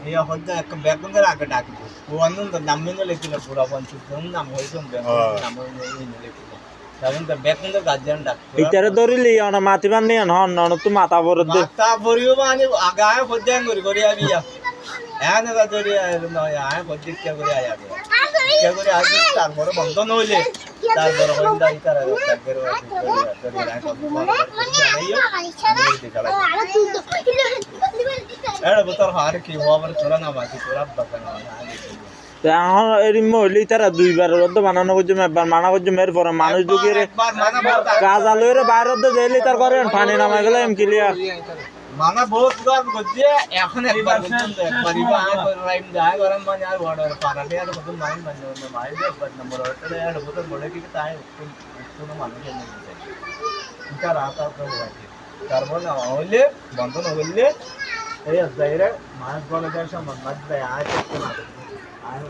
এই হদ্দা এক বেগুনের আগে ডাকিব ও অন্য নাম মেনে লেখিল পুরা পঞ্চায়েত নাম হয়েছে নাম লেখিল তখন তো বেগুনের গার্জিয়ান ডাক ইতারে ধরিলি অনা মাতি বান্ধি হন নন তো মাথা বরদ দে মাথা ভরিও মানে আগায় হদ্দান করি আবিয়া এনে গা ধরি নয় আয় হদ্দিক কে করে আয়া কে করে আগে তারপরে বন্ধ নইলে তারপরে হন্দা ইতারে ডাকের এড় বতর হার কি হওয়ার তোরা না মাতি তোরা বাকানা এখন এর মহিলা তারা দুইবার রদ্দ বানানো করছে একবার মানা করছে মেয়ের পরে মানুষ ঢুকিয়ে রে গাছ আলুয়ের বাইরে দিলে তার করে পানি নামাই গেলে এম ক্লিয়ার মানা বহুত গাছ করছে এখন একবার রাইম যায় গরম মানে আর বড় পানাতে আর কত মাইন মানে মাই দে বাট নম্বর ওটা এর বতর বড় কি তাই কোনো মানুষ নেই এটা রাত আর তো বাকি তারপর না হইলে বন্ধ না হইলে এই জায়গায় মাছ বড় দেয় সব মাছ দেয় আয় করতে না আয়